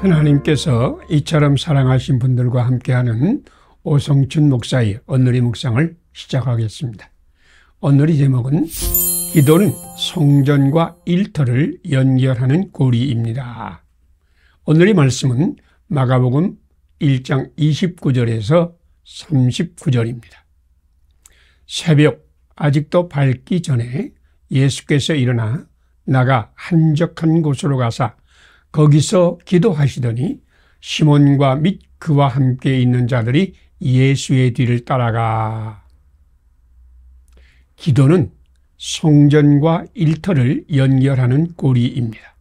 하나님께서 이처럼 사랑하신 분들과 함께하는 오성춘 목사의 오늘의 묵상을 시작하겠습니다. 오늘의 제목은 기도는 성전과 일터를 연결하는 고리입니다. 오늘의 말씀은 마가복음 1장 29절에서 39절입니다. 새벽 아직도 밝기 전에 예수께서 일어나 나가 한적한 곳으로 가사 거기서 기도하시더니 시몬과 및 그와 함께 있는 자들이 예수의 뒤를 따라가. 기도는 성전과 일터를 연결하는 고리입니다.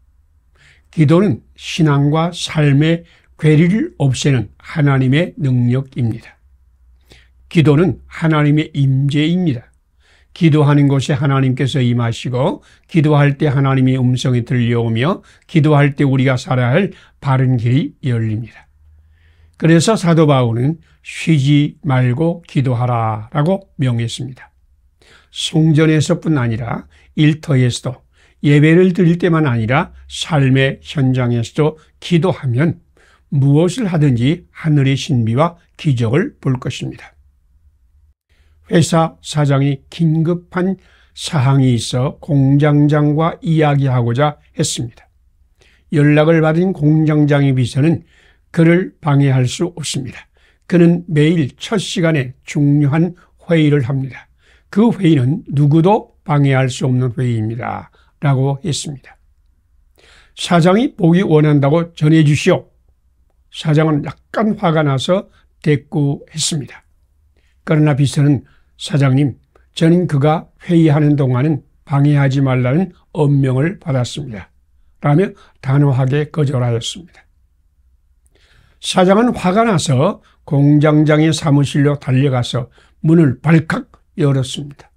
기도는 신앙과 삶의 괴리를 없애는 하나님의 능력입니다. 기도는 하나님의 임재입니다. 기도하는 곳에 하나님께서 임하시고 기도할 때 하나님의 음성이 들려오며 기도할 때 우리가 살아야 할 바른 길이 열립니다. 그래서 사도 바울은 쉬지 말고 기도하라 라고 명했습니다. 성전에서뿐 아니라 일터에서도 예배를 드릴 때만 아니라 삶의 현장에서도 기도하면 무엇을 하든지 하늘의 신비와 기적을 볼 것입니다. 회사 사장이 긴급한 사항이 있어 공장장과 이야기하고자 했습니다. 연락을 받은 공장장의 비서는 그를 방해할 수 없습니다. 그는 매일 첫 시간에 중요한 회의를 합니다. 그 회의는 누구도 방해할 수 없는 회의입니다. 라고 했습니다. 사장이 보기 원한다고 전해 주시오. 사장은 약간 화가 나서 대꾸했습니다. 그러나 비서는 사장님, 저는 그가 회의하는 동안은 방해하지 말라는 엄명을 받았습니다. 라며 단호하게 거절하였습니다. 사장은 화가 나서 공장장의 사무실로 달려가서 문을 발칵 열었습니다.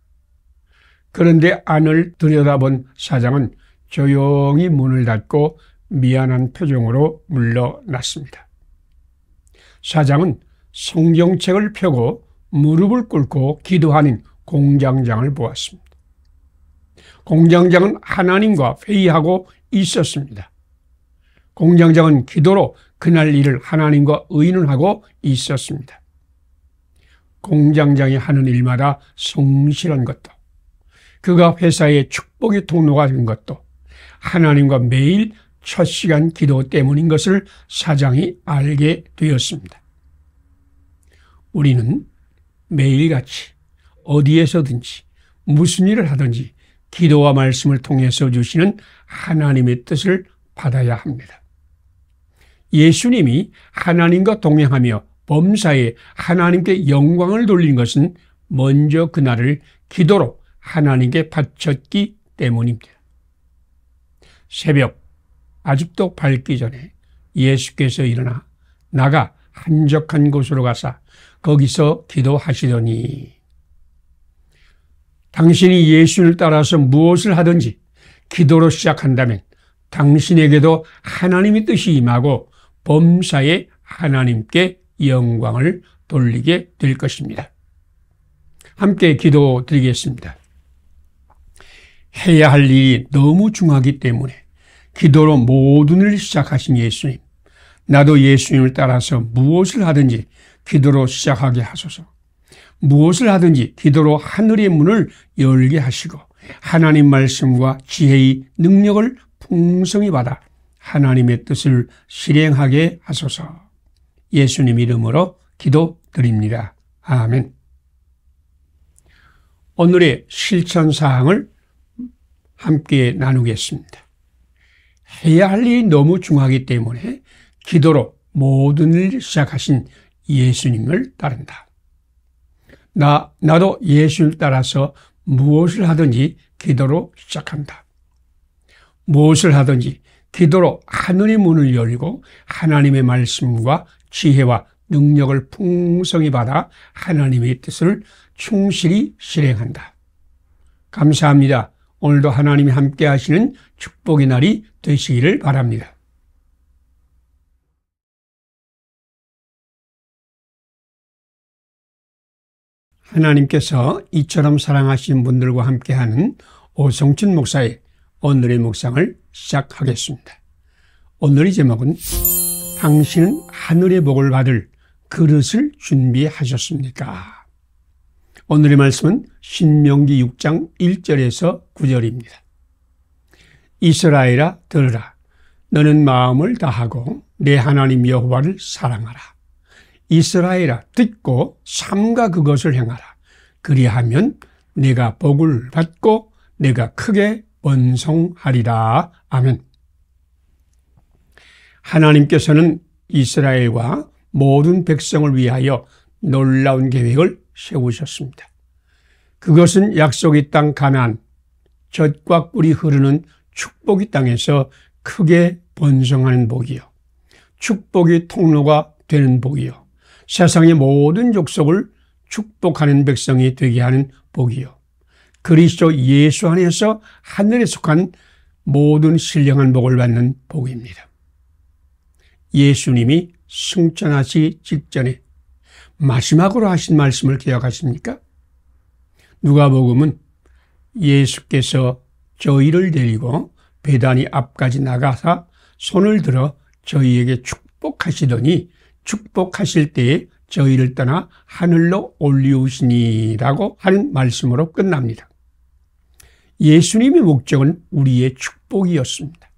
그런데 안을 들여다본 사장은 조용히 문을 닫고 미안한 표정으로 물러났습니다. 사장은 성경책을 펴고 무릎을 꿇고 기도하는 공장장을 보았습니다. 공장장은 하나님과 회의하고 있었습니다. 공장장은 기도로 그날 일을 하나님과 의논하고 있었습니다. 공장장이 하는 일마다 성실한 것도, 그가 회사의 축복의 통로가 된 것도 하나님과 매일 첫 시간 기도 때문인 것을 사장이 알게 되었습니다. 우리는 매일같이 어디에서든지 무슨 일을 하든지 기도와 말씀을 통해서 주시는 하나님의 뜻을 받아야 합니다. 예수님이 하나님과 동행하며 범사에 하나님께 영광을 돌린 것은 먼저 그날을 기도로 하나님께 바쳤기 때문입니다. 새벽 아직도 밝기 전에 예수께서 일어나 나가 한적한 곳으로 가사 거기서 기도하시더니, 당신이 예수를 따라서 무엇을 하든지 기도로 시작한다면 당신에게도 하나님의 뜻이 임하고 범사에 하나님께 영광을 돌리게 될 것입니다. 함께 기도드리겠습니다. 해야 할 일이 너무 중하기 때문에 기도로 모든 일을 시작하신 예수님, 나도 예수님을 따라서 무엇을 하든지 기도로 시작하게 하소서. 무엇을 하든지 기도로 하늘의 문을 열게 하시고 하나님 말씀과 지혜의 능력을 풍성히 받아 하나님의 뜻을 실행하게 하소서. 예수님 이름으로 기도드립니다. 아멘. 오늘의 실천사항을 함께 나누겠습니다. 해야 할 일이 너무 중하기 때문에 기도로 모든 일을 시작하신 예수님을 따른다. 나도 예수를 따라서 무엇을 하든지 기도로 시작한다. 무엇을 하든지 기도로 하늘의 문을 열고 하나님의 말씀과 지혜와 능력을 풍성히 받아 하나님의 뜻을 충실히 실행한다. 감사합니다. 오늘도 하나님이 함께 하시는 축복의 날이 되시기를 바랍니다. 하나님께서 이처럼 사랑하신 분들과 함께하는 오성춘 목사의 오늘의 묵상을 시작하겠습니다. 오늘의 제목은 당신은 하늘의 복을 받을 그릇을 준비하셨습니까? 오늘의 말씀은 신명기 6장 1절에서 9절입니다. 이스라엘아 들으라. 너는 마음을 다하고 내 하나님 여호와를 사랑하라. 이스라엘아 듣고 삼가 그것을 행하라. 그리하면 내가 복을 받고 내가 크게 번성하리라. 아멘. 하나님께서는 이스라엘과 모든 백성을 위하여 놀라운 계획을 세우셨습니다. 그것은 약속의 땅 가나안, 젖과 꿀이 흐르는 축복의 땅에서 크게 번성하는 복이요, 축복의 통로가 되는 복이요, 세상의 모든 족속을 축복하는 백성이 되게 하는 복이요, 그리스도 예수 안에서 하늘에 속한 모든 신령한 복을 받는 복입니다. 예수님이 승천하시기 직전에 마지막으로 하신 말씀을 기억하십니까? 누가복음은 예수께서 저희를 데리고 베다니 앞까지 나가사 손을 들어 저희에게 축복하시더니 축복하실 때에 저희를 떠나 하늘로 올리우시니라고 하는 말씀으로 끝납니다. 예수님의 목적은 우리의 축복이었습니다.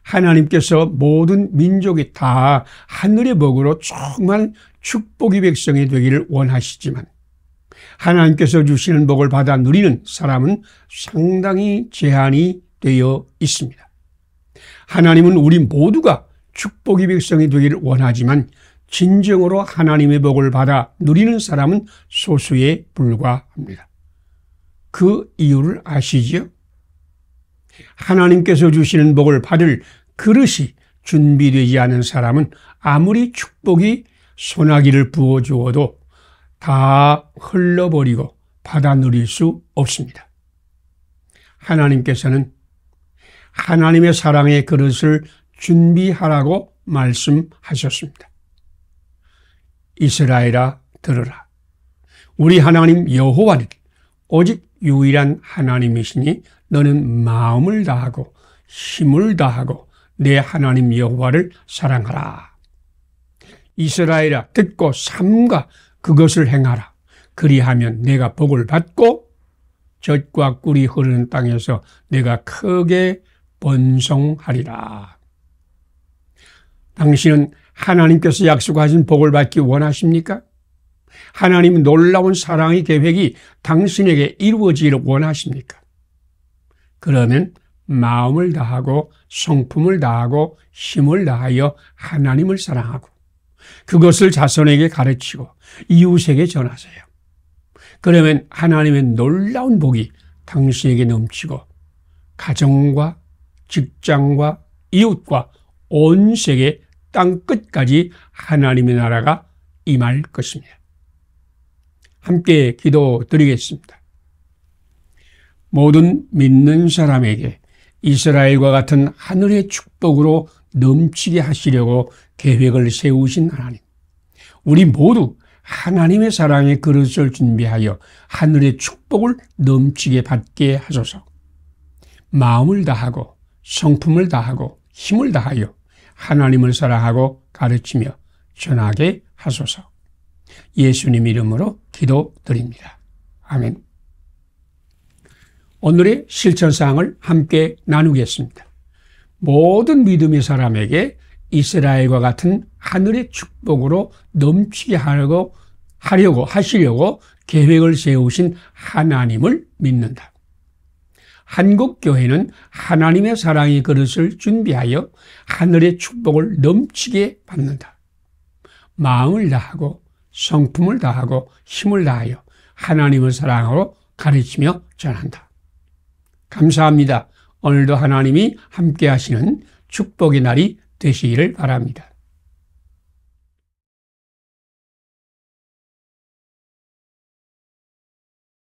하나님께서 모든 민족이 다 하늘의 복으로 정말 축복의 백성이 되기를 원하시지만 하나님께서 주시는 복을 받아 누리는 사람은 상당히 제한이 되어 있습니다. 하나님은 우리 모두가 축복의 백성이 되기를 원하지만 진정으로 하나님의 복을 받아 누리는 사람은 소수에 불과합니다. 그 이유를 아시지요? 하나님께서 주시는 복을 받을 그릇이 준비되지 않은 사람은 아무리 축복이 소나기를 부어주어도 다 흘러버리고 받아 누릴 수 없습니다. 하나님께서는 하나님의 사랑의 그릇을 준비하라고 말씀하셨습니다. 이스라엘아 들으라. 우리 하나님 여호와는 오직 유일한 하나님이시니 너는 마음을 다하고 힘을 다하고 내 하나님 여호와를 사랑하라. 이스라엘아 듣고 삼가 그것을 행하라. 그리하면 내가 복을 받고 젖과 꿀이 흐르는 땅에서 내가 크게 번성하리라. 당신은 하나님께서 약속하신 복을 받기 원하십니까? 하나님의 놀라운 사랑의 계획이 당신에게 이루어지기를 원하십니까? 그러면 마음을 다하고 성품을 다하고 힘을 다하여 하나님을 사랑하고 그것을 자손에게 가르치고 이웃에게 전하세요. 그러면 하나님의 놀라운 복이 당신에게 넘치고 가정과 직장과 이웃과 온 세계 땅 끝까지 하나님의 나라가 임할 것입니다. 함께 기도드리겠습니다. 모든 믿는 사람에게 이스라엘과 같은 하늘의 축복으로 넘치게 하시려고 계획을 세우신 하나님, 우리 모두 하나님의 사랑의 그릇을 준비하여 하늘의 축복을 넘치게 받게 하소서. 마음을 다하고 성품을 다하고 힘을 다하여 하나님을 사랑하고 가르치며 전하게 하소서. 예수님 이름으로 기도드립니다. 아멘. 오늘의 실천사항을 함께 나누겠습니다. 모든 믿음의 사람에게 이스라엘과 같은 하늘의 축복으로 넘치게 하시려고 계획을 세우신 하나님을 믿는다. 한국교회는 하나님의 사랑의 그릇을 준비하여 하늘의 축복을 넘치게 받는다. 마음을 다하고 성품을 다하고 힘을 다하여 하나님을 사랑하고 가르치며 전한다. 감사합니다. 오늘도 하나님이 함께 하시는 축복의 날이 되시기를 바랍니다.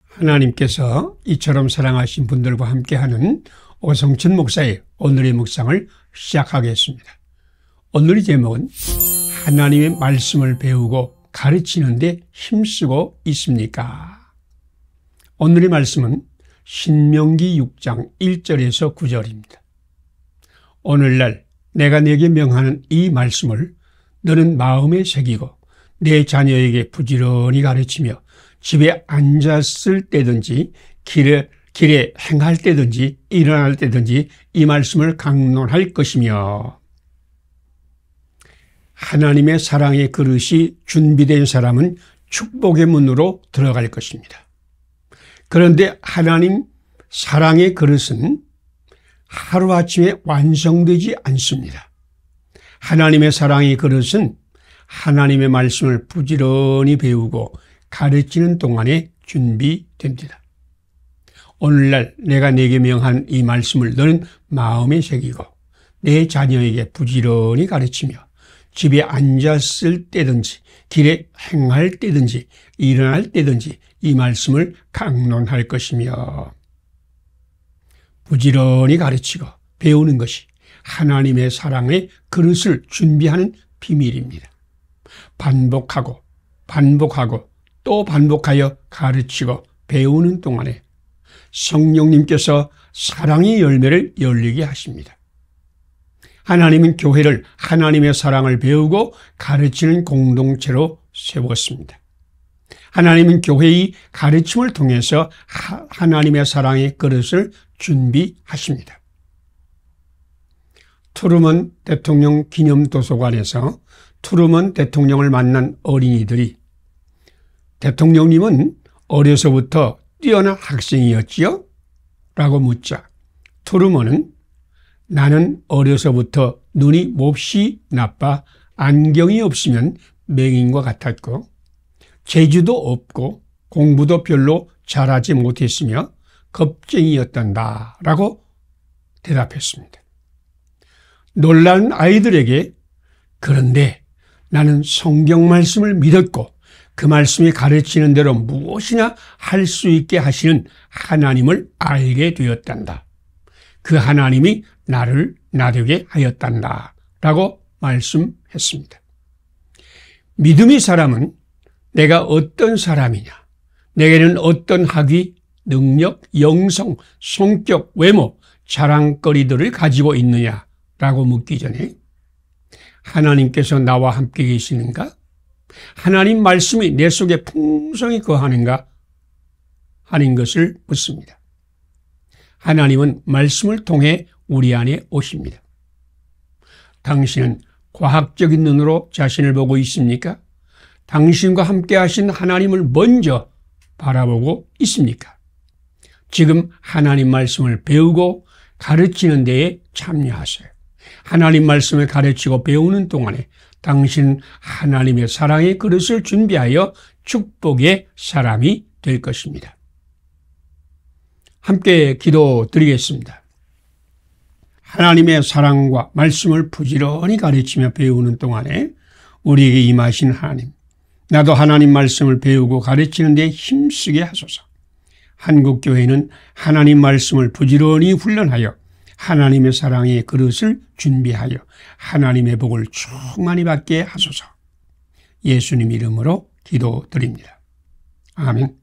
하나님께서 이처럼 사랑하신 분들과 함께하는 오성천 목사의 오늘의 묵상을 시작하겠습니다. 오늘의 제목은 하나님의 말씀을 배우고 가르치는 데 힘쓰고 있습니까? 오늘의 말씀은 신명기 6장 1절에서 9절입니다. 오늘날 내가 네게 명하는 이 말씀을 너는 마음에 새기고 내 자녀에게 부지런히 가르치며 집에 앉았을 때든지 길에 행할 때든지 일어날 때든지 이 말씀을 강론할 것이며 하나님의 사랑의 그릇이 준비된 사람은 축복의 문으로 들어갈 것입니다. 그런데 하나님 사랑의 그릇은 하루아침에 완성되지 않습니다. 하나님의 사랑의 그릇은 하나님의 말씀을 부지런히 배우고 가르치는 동안에 준비됩니다. 오늘날 내가 네게 명한 이 말씀을 너는 마음에 새기고 내 자녀에게 부지런히 가르치며 집에 앉았을 때든지 길에 행할 때든지 일어날 때든지 이 말씀을 강론할 것이며 부지런히 가르치고 배우는 것이 하나님의 사랑의 그릇을 준비하는 비밀입니다. 반복하고 또 반복하여 가르치고 배우는 동안에 성령님께서 사랑의 열매를 열리게 하십니다. 하나님은 교회를 하나님의 사랑을 배우고 가르치는 공동체로 세웠습니다. 하나님은 교회의 가르침을 통해서 하나님의 사랑의 그릇을 준비하십니다. 트루먼 대통령 기념도서관에서 트루먼 대통령을 만난 어린이들이 대통령님은 어려서부터 뛰어난 학생이었지요? 라고 묻자 트루먼은 나는 어려서부터 눈이 몹시 나빠 안경이 없으면 맹인과 같았고 재주도 없고 공부도 별로 잘하지 못했으며 겁쟁이였단다 라고 대답했습니다. 놀란 아이들에게 그런데 나는 성경 말씀을 믿었고 그 말씀이 가르치는 대로 무엇이나 할 수 있게 하시는 하나님을 알게 되었단다. 그 하나님이 나를 나되게 하였단다 라고 말씀했습니다. 믿음의 사람은 내가 어떤 사람이냐, 내게는 어떤 학위, 능력, 영성, 성격, 외모, 자랑거리들을 가지고 있느냐라고 묻기 전에 하나님께서 나와 함께 계시는가? 하나님 말씀이 내 속에 풍성히 거하는가? 하는 것을 묻습니다. 하나님은 말씀을 통해 우리 안에 오십니다. 당신은 과학적인 눈으로 자신을 보고 있습니까? 당신과 함께 하신 하나님을 먼저 바라보고 있습니까? 지금 하나님 말씀을 배우고 가르치는 데에 참여하세요. 하나님 말씀을 가르치고 배우는 동안에 당신은 하나님의 사랑의 그릇을 준비하여 축복의 사람이 될 것입니다. 함께 기도드리겠습니다. 하나님의 사랑과 말씀을 부지런히 가르치며 배우는 동안에 우리에게 임하신 하나님, 나도 하나님 말씀을 배우고 가르치는 데 힘쓰게 하소서. 한국교회는 하나님 말씀을 부지런히 훈련하여 하나님의 사랑의 그릇을 준비하여 하나님의 복을 충만히 받게 하소서. 예수님 이름으로 기도드립니다. 아멘.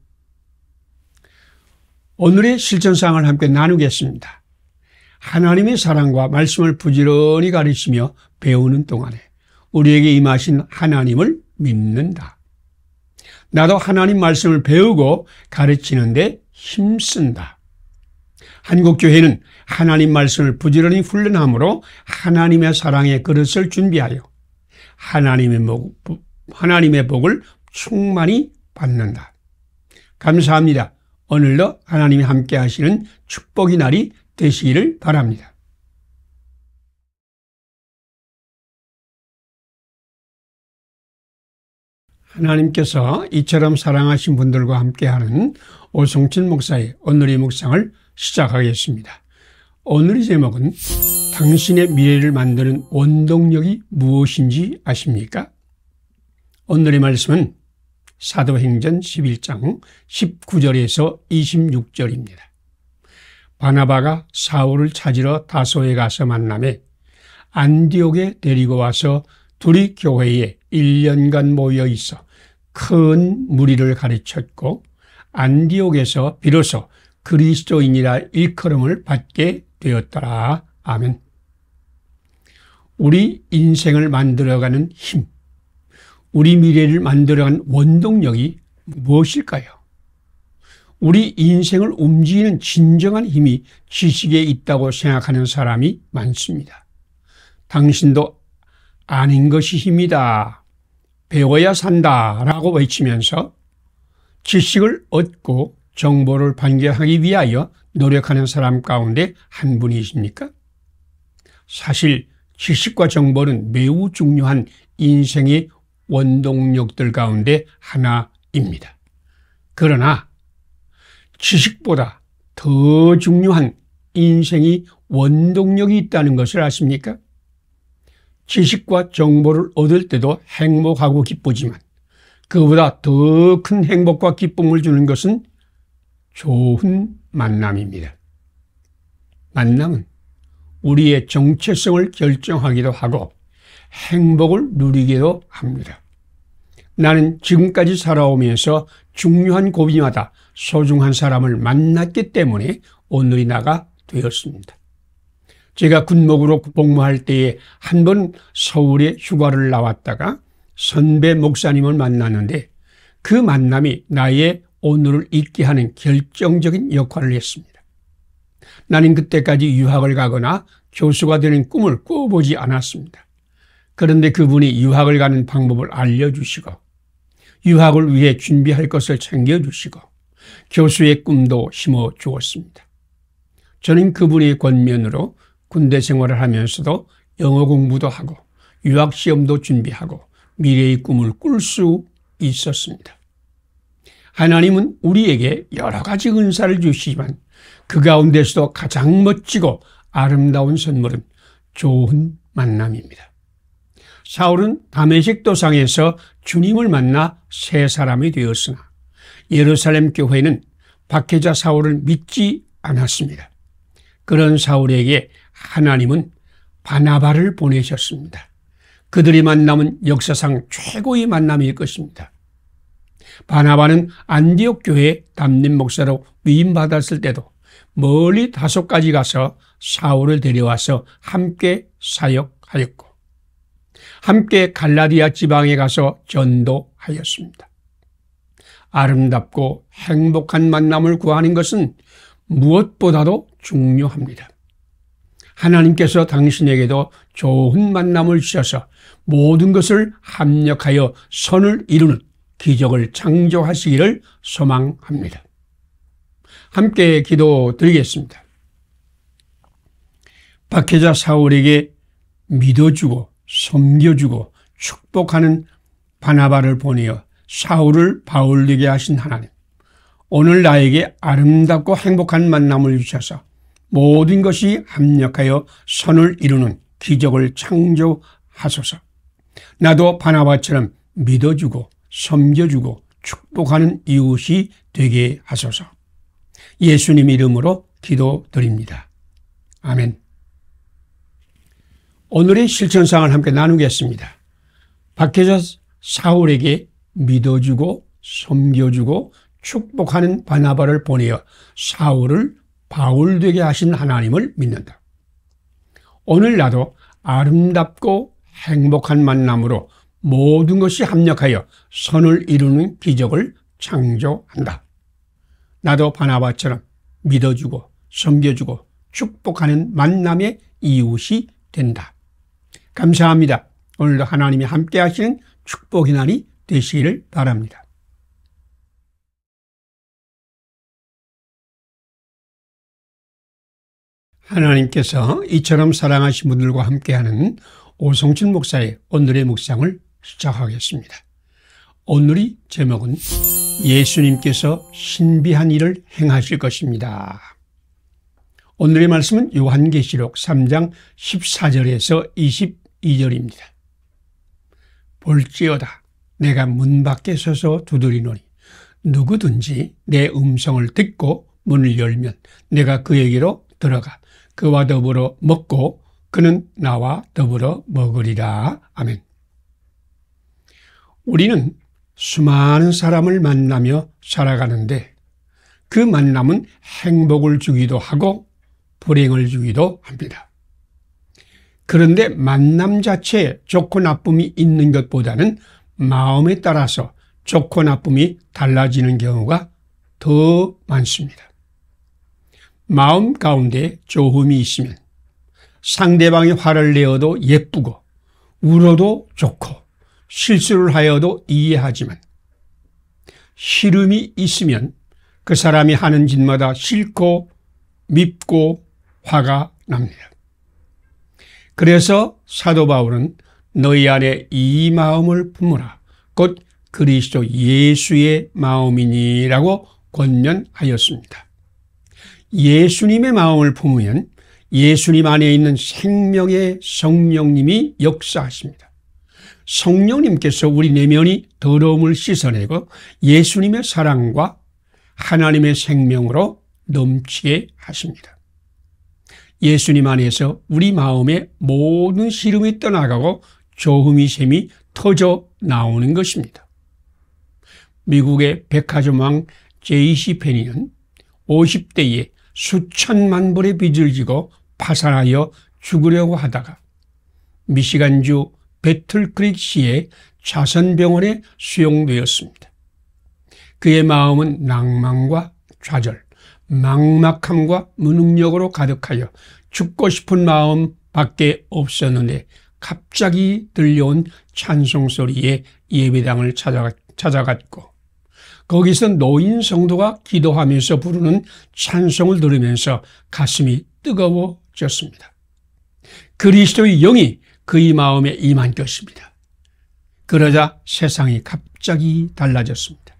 오늘의 실천사항을 함께 나누겠습니다. 하나님의 사랑과 말씀을 부지런히 가르치며 배우는 동안에 우리에게 임하신 하나님을 믿는다. 나도 하나님 말씀을 배우고 가르치는데 힘쓴다. 한국교회는 하나님 말씀을 부지런히 훈련함으로 하나님의 사랑의 그릇을 준비하여 하나님의 복을 충만히 받는다. 감사합니다. 오늘도 하나님이 함께 하시는 축복의 날이 되시기를 바랍니다. 하나님께서 이처럼 사랑하신 분들과 함께하는 오성춘 목사의 오늘의 묵상을 시작하겠습니다. 오늘의 제목은 당신의 미래를 만드는 원동력이 무엇인지 아십니까? 오늘의 말씀은 사도행전 11장 19절에서 26절입니다. 바나바가 사울을 찾으러 다소에 가서 만나매 안디옥에 데리고 와서 둘이 교회에 1년간 모여 있어 큰 무리를 가르쳤고 안디옥에서 비로소 그리스도인이라 일컬음을 받게 되었더라. 아멘. 우리 인생을 만들어가는 힘, 우리 미래를 만들어가는 원동력이 무엇일까요? 우리 인생을 움직이는 진정한 힘이 지식에 있다고 생각하는 사람이 많습니다. 당신도 아닌 것이 힘이다, 배워야 산다 라고 외치면서 지식을 얻고 정보를 발견하기 위하여 노력하는 사람 가운데 한 분이십니까? 사실 지식과 정보는 매우 중요한 인생의 원동력들 가운데 하나입니다. 그러나 지식보다 더 중요한 인생의 원동력이 있다는 것을 아십니까? 지식과 정보를 얻을 때도 행복하고 기쁘지만 그보다 더 큰 행복과 기쁨을 주는 것은 좋은 만남입니다. 만남은 우리의 정체성을 결정하기도 하고 행복을 누리기도 합니다. 나는 지금까지 살아오면서 중요한 고비마다 소중한 사람을 만났기 때문에 오늘이 나가 되었습니다. 제가 군목으로 복무할 때에 한 번 서울에 휴가를 나왔다가 선배 목사님을 만났는데 그 만남이 나의 오늘을 있게 하는 결정적인 역할을 했습니다. 나는 그때까지 유학을 가거나 교수가 되는 꿈을 꿔보지 않았습니다. 그런데 그분이 유학을 가는 방법을 알려주시고 유학을 위해 준비할 것을 챙겨주시고 교수의 꿈도 심어주었습니다. 저는 그분의 권면으로 군대 생활을 하면서도 영어 공부도 하고 유학 시험도 준비하고 미래의 꿈을 꿀 수 있었습니다. 하나님은 우리에게 여러 가지 은사를 주시지만 그 가운데서도 가장 멋지고 아름다운 선물은 좋은 만남입니다. 사울은 다메섹 도상에서 주님을 만나 새 사람이 되었으나 예루살렘 교회는 박해자 사울을 믿지 않았습니다. 그런 사울에게 하나님은 바나바를 보내셨습니다. 그들이 만남은 역사상 최고의 만남일 것입니다. 바나바는 안디옥 교회에 담임 목사로 위임받았을 때도 멀리 다소까지 가서 사울을 데려와서 함께 사역하였고 함께 갈라디아 지방에 가서 전도하였습니다. 아름답고 행복한 만남을 구하는 것은 무엇보다도 중요합니다. 하나님께서 당신에게도 좋은 만남을 주셔서 모든 것을 합력하여 선을 이루는 기적을 창조하시기를 소망합니다. 함께 기도드리겠습니다. 박해자 사울에게 믿어주고 섬겨주고 축복하는 바나바를 보내어 사울을 바울되게 하신 하나님, 오늘 나에게 아름답고 행복한 만남을 주셔서 모든 것이 합력하여 선을 이루는 기적을 창조하소서. 나도 바나바처럼 믿어주고 섬겨주고 축복하는 이웃이 되게 하소서. 예수님 이름으로 기도드립니다. 아멘. 오늘의 실천상을 함께 나누겠습니다. 박해자 사울에게 믿어주고 섬겨주고 축복하는 바나바를 보내어 사울을 바울되게 하신 하나님을 믿는다. 오늘 나도 아름답고 행복한 만남으로 모든 것이 합력하여 선을 이루는 기적을 창조한다. 나도 바나바처럼 믿어주고 섬겨주고 축복하는 만남의 이웃이 된다. 감사합니다. 오늘도 하나님이 함께 하시는 축복의 날이 되시기를 바랍니다. 하나님께서 이처럼 사랑하신 분들과 함께하는 오성춘 목사의 오늘의 묵상을 시작하겠습니다. 오늘의 제목은 예수님께서 신비한 일을 행하실 것입니다. 오늘의 말씀은 요한계시록 3장 14절에서 22절입니다. 볼지어다 내가 문 밖에 서서 두드리노니 누구든지 내 음성을 듣고 문을 열면 내가 그에게로 들어가 그와 더불어 먹고 그는 나와 더불어 먹으리라. 아멘. 우리는 수많은 사람을 만나며 살아가는데 그 만남은 행복을 주기도 하고 불행을 주기도 합니다. 그런데 만남 자체에 좋고 나쁨이 있는 것보다는 마음에 따라서 좋고 나쁨이 달라지는 경우가 더 많습니다. 마음 가운데 조음이 있으면 상대방이 화를 내어도 예쁘고 울어도 좋고 실수를 하여도 이해하지만 싫음이 있으면 그 사람이 하는 짓마다 싫고 밉고 화가 납니다. 그래서 사도 바울은 너희 안에 이 마음을 품으라. 곧 그리스도 예수의 마음이니라고 권면하였습니다. 예수님의 마음을 품으면 예수님 안에 있는 생명의 성령님이 역사하십니다. 성령님께서 우리 내면이 더러움을 씻어내고 예수님의 사랑과 하나님의 생명으로 넘치게 하십니다. 예수님 안에서 우리 마음의 모든 시름이 떠나가고 조음이 샘이 터져 나오는 것입니다. 미국의 백화점왕 J.C. 페니는 50대에 수천만 불의 빚을 지고 파산하여 죽으려고 하다가 미시간주 배틀크릭시의 자선병원에 수용되었습니다. 그의 마음은 낭만과 좌절, 막막함과 무능력으로 가득하여 죽고 싶은 마음 밖에 없었는데 갑자기 들려온 찬송 소리에 예배당을 찾아갔고 거기서 노인 성도가 기도하면서 부르는 찬송을 들으면서 가슴이 뜨거워졌습니다. 그리스도의 영이 그의 마음에 임한 것입니다. 그러자 세상이 갑자기 달라졌습니다.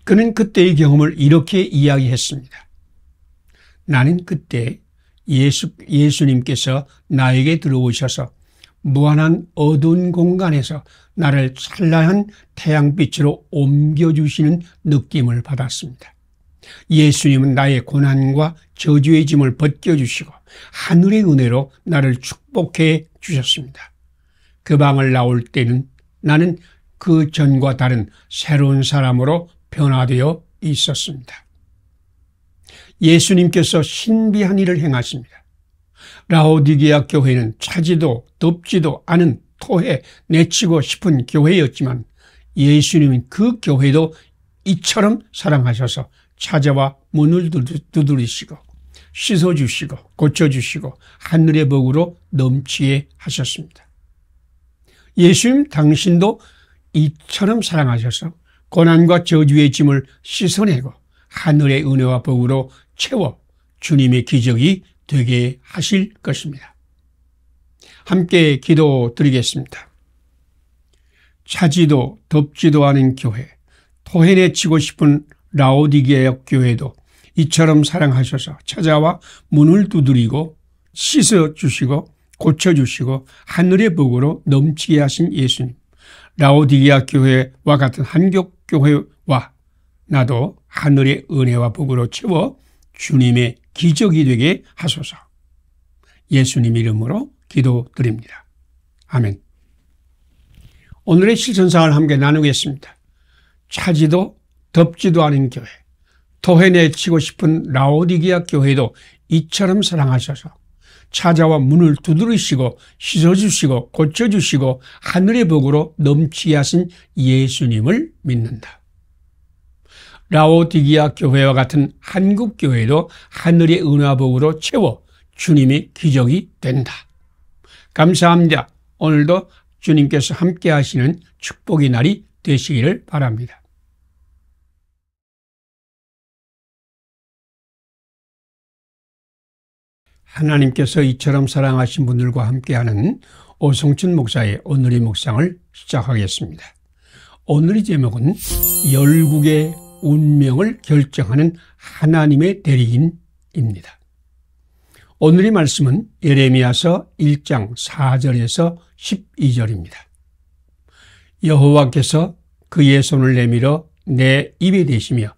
그는 그때의 경험을 이렇게 이야기했습니다. 나는 그때 예수님께서 나에게 들어오셔서 무한한 어두운 공간에서 나를 찬란한 태양빛으로 옮겨주시는 느낌을 받았습니다. 예수님은 나의 고난과 저주의 짐을 벗겨주시고 하늘의 은혜로 나를 축복해 주셨습니다. 그 방을 나올 때는 나는 그 전과 다른 새로운 사람으로 변화되어 있었습니다. 예수님께서 신비한 일을 행하십니다. 라오디게아 교회는 차지도 덥지도 않은 토해 내치고 싶은 교회였지만 예수님은 그 교회도 이처럼 사랑하셔서 찾아와 문을 두드리시고 씻어주시고 고쳐주시고 하늘의 복으로 넘치게 하셨습니다. 예수님 당신도 이처럼 사랑하셔서 고난과 저주의 짐을 씻어내고 하늘의 은혜와 복으로 채워 주님의 기적이 되게 하실 것입니다. 함께 기도드리겠습니다. 차지도 덥지도 않은 교회, 토해내치고 싶은 라오디게아 교회도 이처럼 사랑하셔서 찾아와 문을 두드리고 씻어주시고 고쳐주시고 하늘의 복으로 넘치게 하신 예수님, 라오디게아 교회와 같은 한국교회와 나도 하늘의 은혜와 복으로 채워 주님의 기적이 되게 하소서. 예수님 이름으로 기도드립니다. 아멘. 오늘의 실천사항을 함께 나누겠습니다. 차지도 덥지도 않은 교회, 토해내치고 싶은 라오디게아 교회도 이처럼 사랑하셔서 찾아와 문을 두드리시고 씻어주시고 고쳐주시고 하늘의 복으로 넘치게 하신 예수님을 믿는다. 라오디게아 교회와 같은 한국 교회도 하늘의 은혜와 복으로 채워 주님의 기적이 된다. 감사합니다. 오늘도 주님께서 함께 하시는 축복의 날이 되시기를 바랍니다. 하나님께서 이처럼 사랑하신 분들과 함께하는 오성춘 목사의 오늘의 묵상을 시작하겠습니다. 오늘의 제목은 열국의 운명을 결정하는 하나님의 대리인입니다. 오늘의 말씀은 예레미야서 1장 4절에서 12절입니다. 여호와께서 그의 손을 내밀어 내 입에 대시며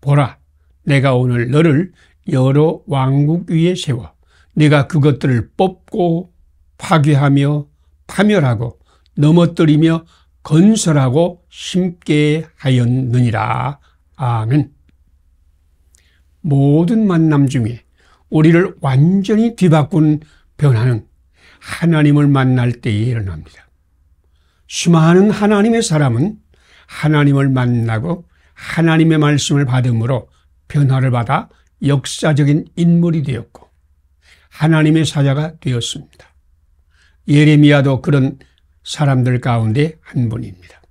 보라, 내가 오늘 너를 여러 왕국 위에 세워 네가 그것들을 뽑고 파괴하며 파멸하고 넘어뜨리며 건설하고 심게 하였느니라. 아멘. 모든 만남 중에 우리를 완전히 뒤바꾼 변화는 하나님을 만날 때에 일어납니다. 수많은 하나님의 사람은 하나님을 만나고 하나님의 말씀을 받음으로 변화를 받아 역사적인 인물이 되었고 하나님의 사자가 되었습니다. 예레미야도 그런 사람들 가운데 한 분입니다.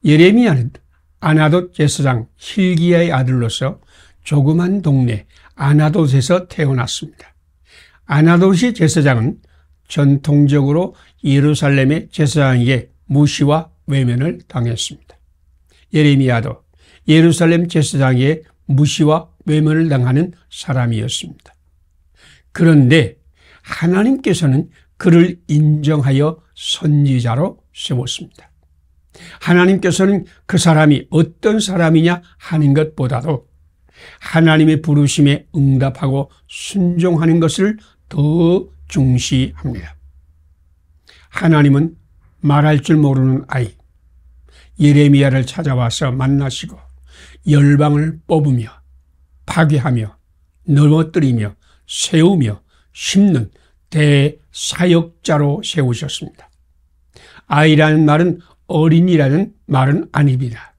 예레미야는 아나돗 제사장 hil기야의 아들로서 조그만 동네 아나돗에서 태어났습니다. 아나돗의 제사장은 전통적으로 예루살렘의 제사장에게 무시와 외면을 당했습니다. 예레미야도 예루살렘 제사장에게 무시와 외면을 당하는 사람이었습니다. 그런데 하나님께서는 그를 인정하여 선지자로 세웠습니다. 하나님께서는 그 사람이 어떤 사람이냐 하는 것보다도 하나님의 부르심에 응답하고 순종하는 것을 더 중시합니다. 하나님은 말할 줄 모르는 아이 예레미야를 찾아와서 만나시고 열방을 뽑으며 파괴하며 넘어뜨리며 세우며 심는 대사역자로 세우셨습니다. 아이라는 말은 어린이라는 말은 아닙니다.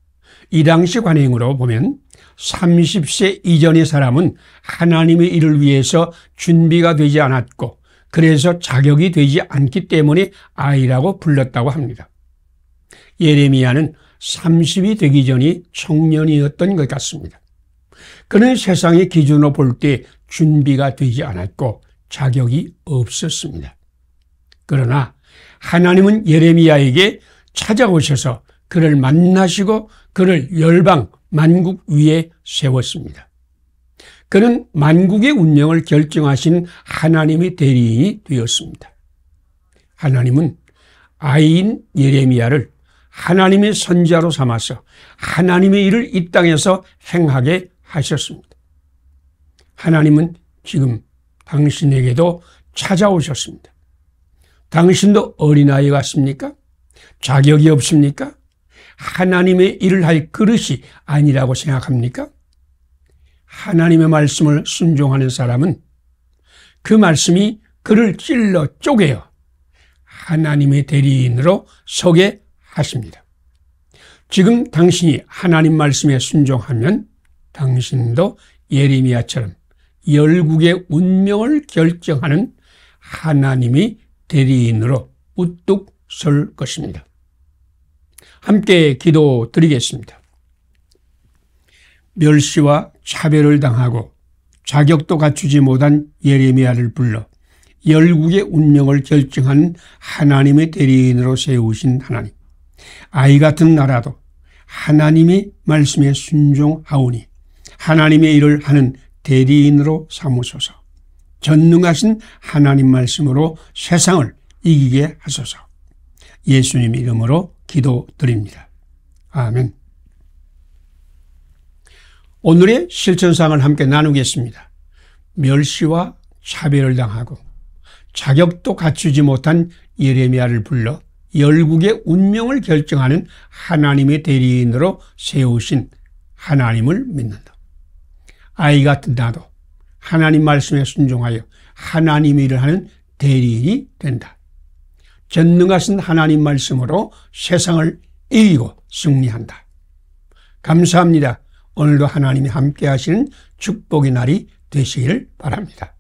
이 당시 관행으로 보면 30세 이전의 사람은 하나님의 일을 위해서 준비가 되지 않았고 그래서 자격이 되지 않기 때문에 아이라고 불렀다고 합니다. 예레미야는 30이 되기 전이 청년이었던 것 같습니다. 그는 세상의 기준으로 볼 때 준비가 되지 않았고 자격이 없었습니다. 그러나 하나님은 예레미야에게 찾아오셔서 그를 만나시고 그를 열방 만국 위에 세웠습니다. 그는 만국의 운명을 결정하신 하나님의 대리인이 되었습니다. 하나님은 아이인 예레미야를 하나님의 선지자로 삼아서 하나님의 일을 이 땅에서 행하게 하셨습니다. 하나님은 지금 당신에게도 찾아오셨습니다. 당신도 어린아이 같습니까? 자격이 없습니까? 하나님의 일을 할 그릇이 아니라고 생각합니까? 하나님의 말씀을 순종하는 사람은 그 말씀이 그를 찔러 쪼개어 하나님의 대리인으로 서게 하십니다. 지금 당신이 하나님 말씀에 순종하면 당신도 예레미야처럼 열국의 운명을 결정하는 하나님의 대리인으로 우뚝 설 것입니다. 함께 기도드리겠습니다. 멸시와 차별을 당하고 자격도 갖추지 못한 예레미야를 불러 열국의 운명을 결정하는 하나님의 대리인으로 세우신 하나님. 아이 같은 나라도 하나님의 말씀에 순종하오니 하나님의 일을 하는 대리인으로 삼으소서. 전능하신 하나님 말씀으로 세상을 이기게 하소서. 예수님 이름으로 기도드립니다. 아멘. 오늘의 실천상을 함께 나누겠습니다. 멸시와 차별을 당하고 자격도 갖추지 못한 예레미야를 불러 열국의 운명을 결정하는 하나님의 대리인으로 세우신 하나님을 믿는다. 아이 같은 나도 하나님 말씀에 순종하여 하나님의 일을 하는 대리인이 된다. 전능하신 하나님 말씀으로 세상을 이기고 승리한다. 감사합니다. 오늘도 하나님이 함께 하시는 축복의 날이 되시기를 바랍니다.